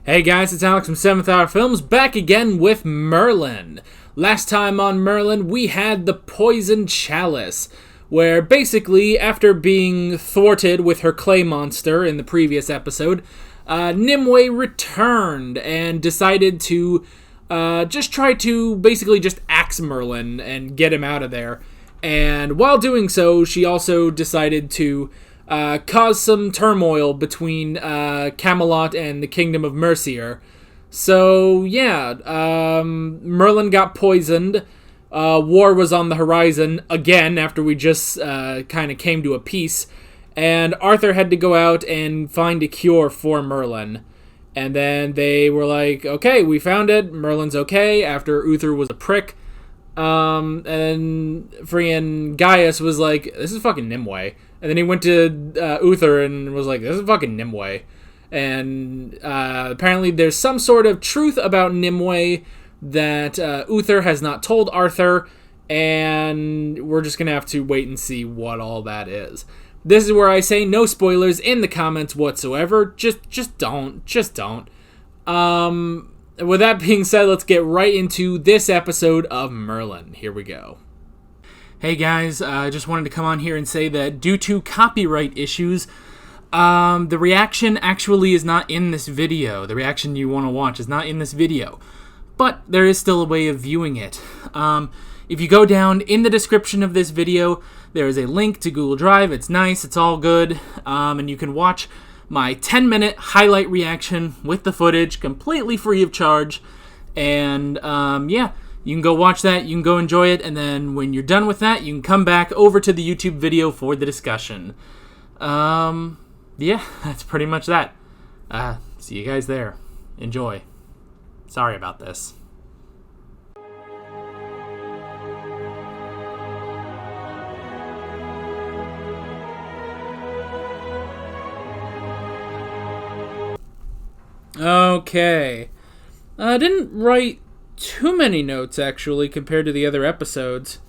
Hey guys, it's Alex from 7th Hour Films, back again with Merlin. Last time on Merlin, we had the Poison Chalice, where basically, after being thwarted with her clay monster in the previous episode, Nimue returned and decided to just try to basically just axe Merlin and get him out of there. And while doing so, she also decided to cause some turmoil between Camelot and the Kingdom of Mercier. So, yeah, Merlin got poisoned. War was on the horizon again after we just kind of came to a peace. And Arthur had to go out and find a cure for Merlin. And then they were like, okay, we found it. Merlin's okay after Uther was a prick. And freaking Gaius was like, this is fucking Nimue. And then he went to Uther and was like, this is fucking Nimue. And apparently there's some sort of truth about Nimue that Uther has not told Arthur. And we're just going to have to wait and see what all that is. This is where I say no spoilers in the comments whatsoever. Just don't. With that being said, let's get right into this episode of Merlin. Here we go. Hey guys, I just wanted to come on here and say that due to copyright issues, the reaction actually is not in this video. The reaction you want to watch is not in this video. But there is still a way of viewing it. If you go down in the description of this video, there is a link to Google Drive. It's nice, it's all good, and you can watch my 10-minute highlight reaction with the footage, completely free of charge. And, yeah. You can go watch that, you can go enjoy it, and then when you're done with that, you can come back over to the YouTube video for the discussion. Yeah, that's pretty much that. See you guys there. Enjoy. Sorry about this. Okay. I didn't write too many notes, actually, compared to the other episodes.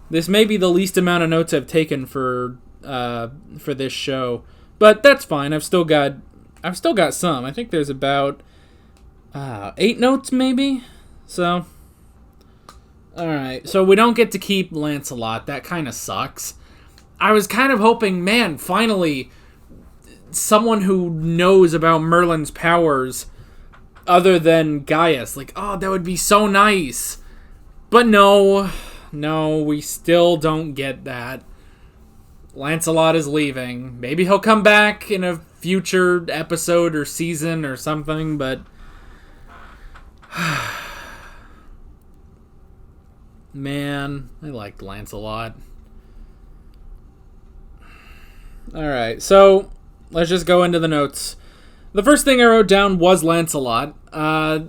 This may be the least amount of notes I've taken for this show, but that's fine. I've still got some. I think there's about 8 notes, maybe. So, all right. So we don't get to keep Lancelot. That kind of sucks. I was kind of hoping, man, finally, someone who knows about Merlin's powers other than Gaius. Like, oh, that would be so nice. But no, we still don't get that. Lancelot is leaving. Maybe he'll come back in a future episode or season or something, but man, I liked Lancelot. Alright, so let's just go into the notes. The first thing I wrote down was Lancelot.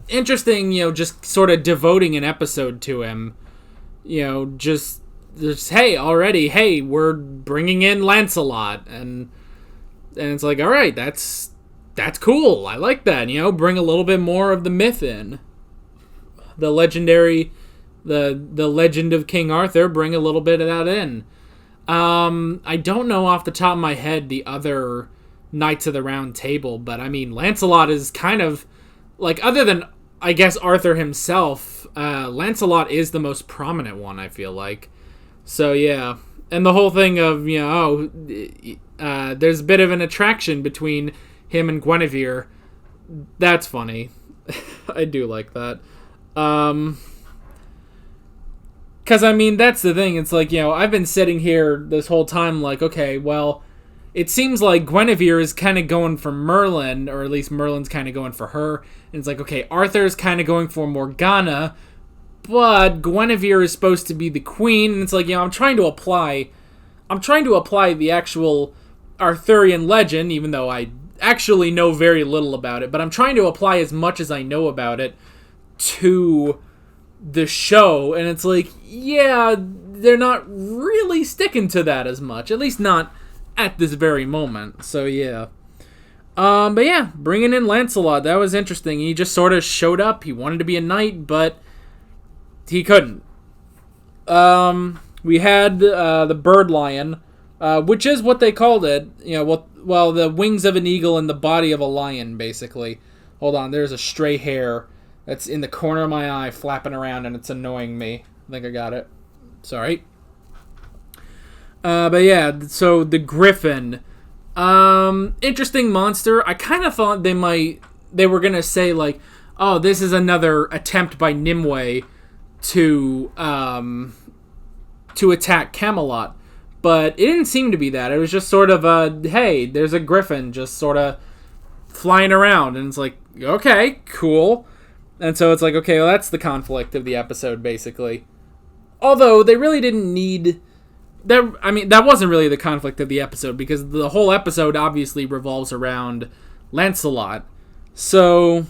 Interesting, just sort of devoting an episode to him. Just hey, we're bringing in Lancelot. And it's like, all right, that's cool. I like that, bring a little bit more of the myth in. The legendary, the legend of King Arthur, bring a little bit of that in. I don't know off the top of my head the other Knights of the Round Table, but I mean, Lancelot is kind of like, other than I guess Arthur himself, Lancelot is the most prominent one, I feel like. So yeah, and the whole thing of there's a bit of an attraction between him and Guinevere. That's funny. I do like that. Because I mean, that's the thing. It's like, I've been sitting here this whole time like, okay, well, it seems like Guinevere is kind of going for Merlin, or at least Merlin's kind of going for her. And it's like, okay, Arthur's kind of going for Morgana, but Guinevere is supposed to be the queen. And it's like, I'm trying to apply the actual Arthurian legend, even though I actually know very little about it. But I'm trying to apply as much as I know about it to the show. And it's like, yeah, they're not really sticking to that as much. At least not at this very moment. So yeah. But yeah, bringing in Lancelot, that was interesting. He just sort of showed up. He wanted to be a knight, but he couldn't. We had the bird lion, which is what they called it. The wings of an eagle and the body of a lion, basically. Hold on, there's a stray hair that's in the corner of my eye flapping around and it's annoying me. I think I got it. Sorry. But yeah, so the griffin. Interesting monster. I kind of thought they were going to say like, oh, this is another attempt by Nimue to attack Camelot. But it didn't seem to be that. It was just sort of hey, there's a griffin just sort of flying around. And it's like, okay, cool. And so it's like, okay, well, that's the conflict of the episode, basically. Although, they really didn't need... that wasn't really the conflict of the episode, because the whole episode obviously revolves around Lancelot. So,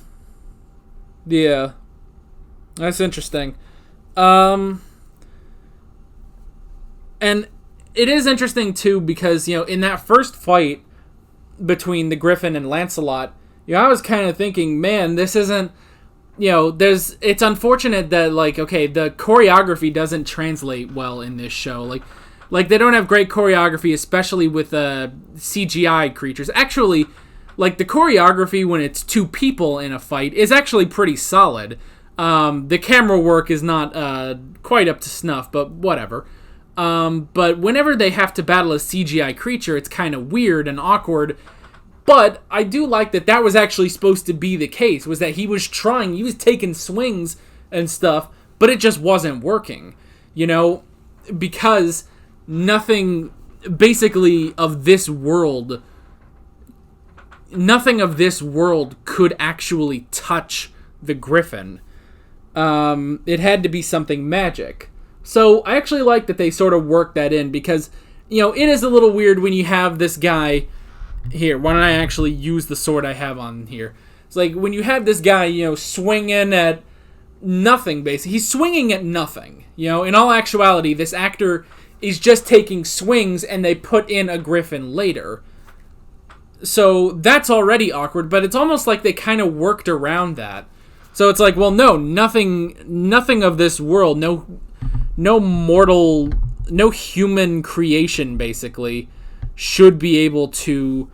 yeah. That's interesting. And it is interesting, too, because, in that first fight between the Griffin and Lancelot, I was kind of thinking, man, this isn't... it's unfortunate that, the choreography doesn't translate well in this show. Like they don't have great choreography, especially with CGI creatures. Actually, the choreography when it's two people in a fight is actually pretty solid. The camera work is not quite up to snuff, but whatever. But whenever they have to battle a CGI creature, it's kind of weird and awkward. But I do like that was actually supposed to be the case, was that he was taking swings and stuff, but it just wasn't working, because nothing of this world could actually touch the griffin. It had to be something magic. So I actually like that they sort of worked that in, because, it is a little weird when you have this guy... Here, why don't I actually use the sword I have on here? It's like when you have this guy, swinging at nothing, basically. He's swinging at nothing. In all actuality, this actor is just taking swings and they put in a griffin later. So that's already awkward, but it's almost like they kind of worked around that. So it's like, well, no, nothing of this world, no mortal, no human creation, basically, should be able to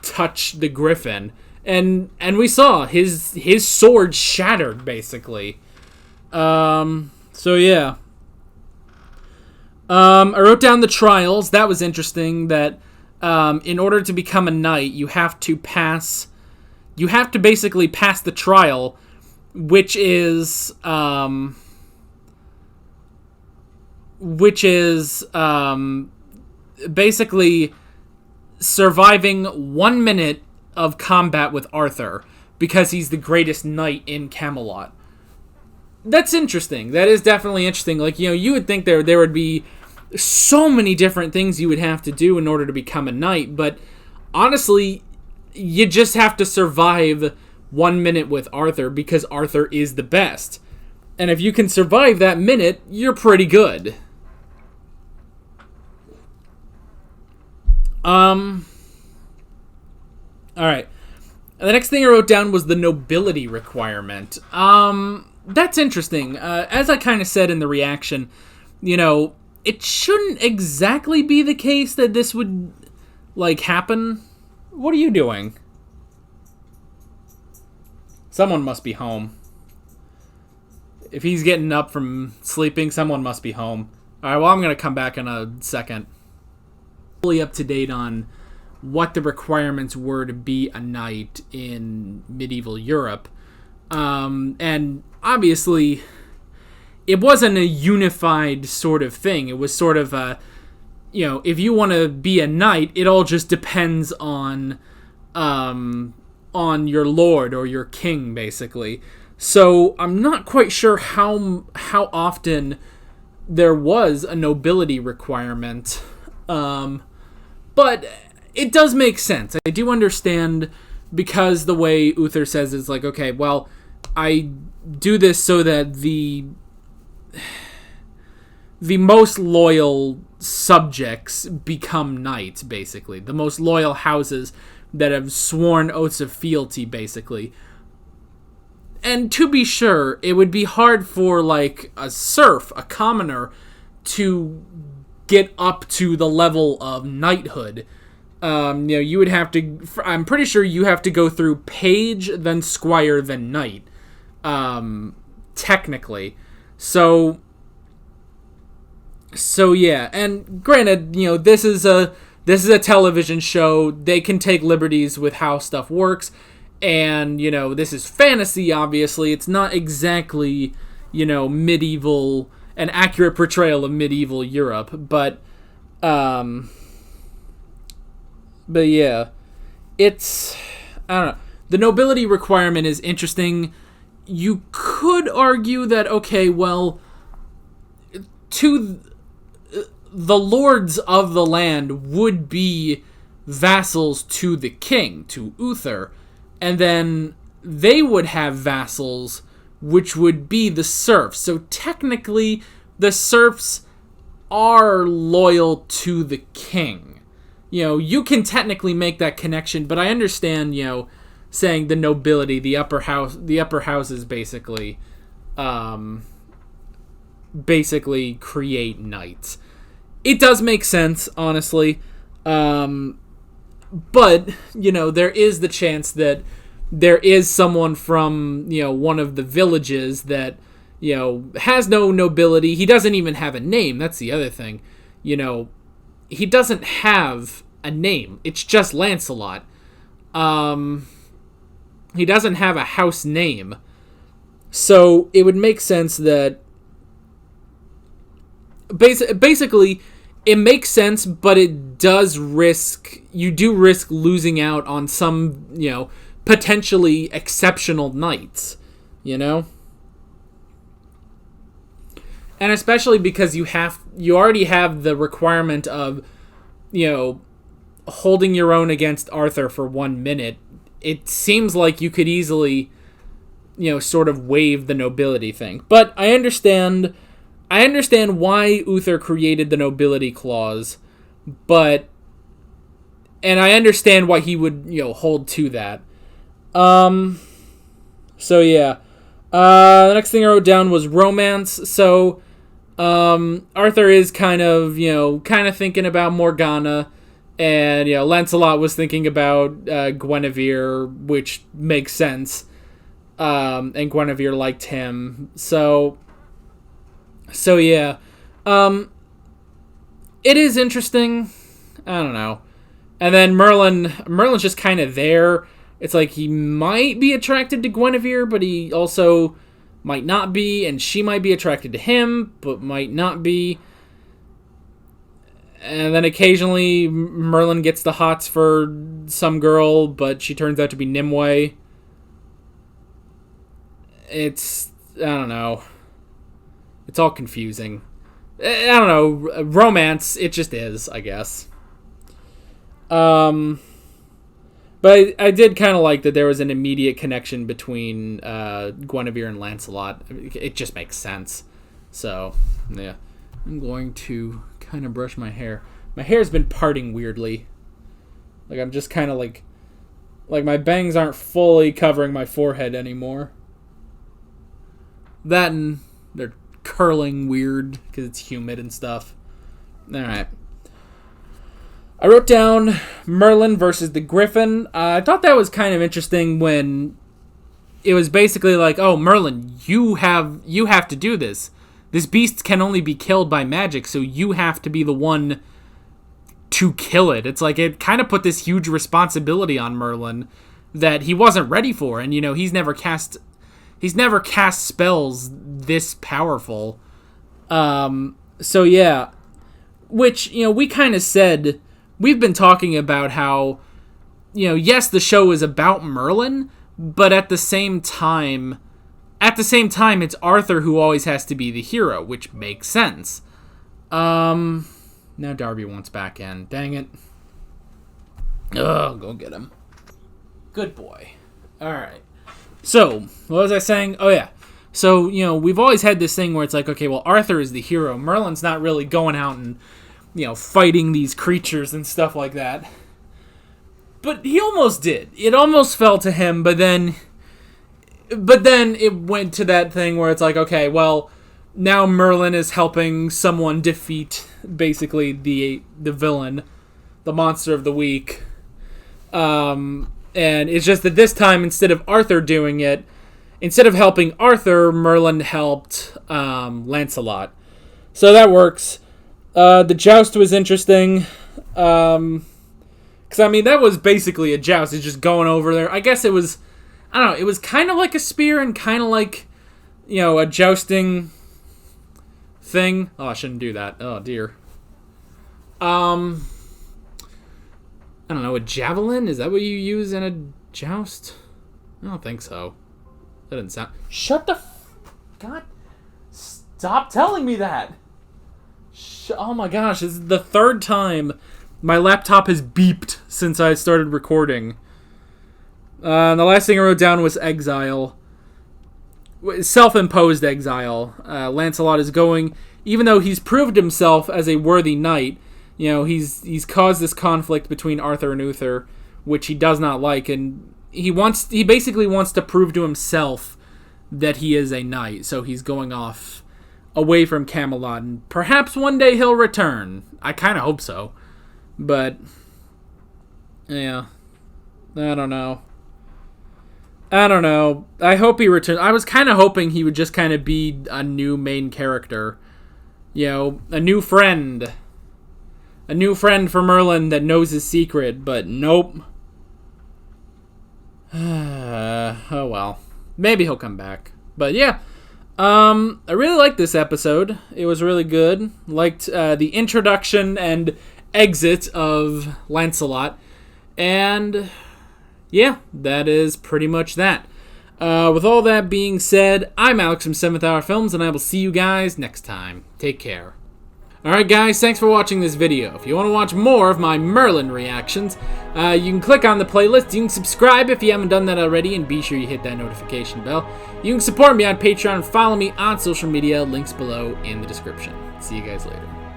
touch the griffin, and we saw his sword shattered, basically. So yeah. I wrote down the trials. That was interesting. That in order to become a knight, you have to basically pass the trial, which is basically surviving 1 minute of combat with Arthur, because he's the greatest knight in Camelot. That's interesting. That is definitely interesting. You would think there would be so many different things you would have to do in order to become a knight, but honestly, you just have to survive 1 minute with Arthur, because Arthur is the best. And if you can survive that minute, you're pretty good. Alright. The next thing I wrote down was the nobility requirement. That's interesting. As I kind of said in the reaction, it shouldn't exactly be the case that this would, happen. What are you doing? Someone must be home. If he's getting up from sleeping, someone must be home. Alright, well, I'm going to come back in a second. Fully up to date on what the requirements were to be a knight in medieval Europe. And obviously, it wasn't a unified sort of thing. It was sort of a, if you want to be a knight, it all just depends on your lord or your king, basically. So I'm not quite sure how often there was a nobility requirement. But it does make sense. I do understand, because the way Uther says is okay, well, I do this so that the most loyal subjects become knights, basically. The most loyal houses that have sworn oaths of fealty, basically. And to be sure, it would be hard for, a serf, a commoner, to get up to the level of knighthood. You would have to, I'm pretty sure you have to go through page, then squire, then knight, technically. So yeah, and granted, this is a television show. They can take liberties with how stuff works, and, this is fantasy, obviously. It's not exactly, medieval, an accurate portrayal of medieval Europe, but yeah, it's, I don't know. The nobility requirement is interesting. You could argue that, okay, well, the lords of the land would be vassals to the king, to Uther, and then they would have vassals, which would be the serfs. So technically, the serfs are loyal to the king. You can technically make that connection, but I understand, saying the nobility, the upper houses basically create knights. It does make sense, honestly. But, there is the chance that there is someone from, one of the villages that, has no nobility. He doesn't even have a name. That's the other thing. He doesn't have a name. It's just Lancelot. He doesn't have a house name. So it would make sense that basically it makes sense, but it does you do risk losing out on some, potentially exceptional knights, And especially because you already have the requirement of, holding your own against Arthur for 1 minute. It seems like you could easily, sort of waive the nobility thing. But I understand why Uther created the nobility clause, and I understand why he would, hold to that. So yeah. The next thing I wrote down was romance. So, Arthur is kind of thinking about Morgana, and, Lancelot was thinking about, Guinevere, which makes sense. And Guinevere liked him. So yeah. It is interesting. I don't know. And then Merlin's just kind of there. It's like he might be attracted to Guinevere, but he also might not be, and she might be attracted to him, but might not be. And then occasionally Merlin gets the hots for some girl, but she turns out to be Nimue. I don't know. It's all confusing. I don't know. Romance, it just is, I guess. But I did kind of like that there was an immediate connection between Guinevere and Lancelot. It just makes sense. So, yeah. I'm going to kind of brush my hair. My hair's been parting weirdly. Like, I'm just kind of like my bangs aren't fully covering my forehead anymore. That and they're curling weird because it's humid and stuff. Alright. I wrote down Merlin versus the griffin. I thought that was kind of interesting when it was basically like, oh, Merlin, you have to do this. This beast can only be killed by magic, so you have to be the one to kill it. It's like it kind of put this huge responsibility on Merlin that he wasn't ready for, and he's never cast spells this powerful. So yeah, which we kind of said. We've been talking about how, yes, the show is about Merlin, but at the same time, it's Arthur who always has to be the hero, which makes sense. Now Darby wants back in. Dang it. Ugh, go get him. Good boy. Alright. So, what was I saying? Oh, yeah. So, we've always had this thing where it's like, okay, well, Arthur is the hero. Merlin's not really going out and, fighting these creatures and stuff like that. But he almost did. It almost fell to him, but then it went to that thing where it's like, okay, well, now Merlin is helping someone defeat, basically, the villain, the monster of the week. And it's just that this time, instead of Arthur doing it, instead of helping Arthur, Merlin helped Lancelot. So that works. The joust was interesting. Because, I mean, that was basically a joust. It's just going over there. I guess it was, I don't know, it was kind of like a spear and kind of like, you know, a jousting thing. Oh, I shouldn't do that. Oh, dear. I don't know, a javelin? Is that what you use in a joust? I don't think so. That didn't sound... Shut the God. Stop telling me that. Oh my gosh, this is the third time my laptop has beeped since I started recording. The last thing I wrote down was exile. Self-imposed exile. Lancelot is going... Even though he's proved himself as a worthy knight, you know, he's caused this conflict between Arthur and Uther, which he does not like, and he basically wants to prove to himself that he is a knight, so he's going off away from Camelot, and perhaps one day he'll return. I kind of hope so, but yeah, I don't know. I hope he returns. I was kind of hoping he would just kind of be a new main character, you know, a new friend. A new friend for Merlin that knows his secret, but nope. Oh well. Maybe he'll come back. But yeah, I really liked this episode. It was really good. Liked the introduction and exit of Lancelot. And yeah, that is pretty much that. With all that being said, I'm Alex from 7th Hour Films, and I will see you guys next time. Take care. Alright guys, thanks for watching this video. If you want to watch more of my Merlin reactions, you can click on the playlist, you can subscribe if you haven't done that already, and be sure you hit that notification bell. You can support me on Patreon and follow me on social media, links below in the description. See you guys later.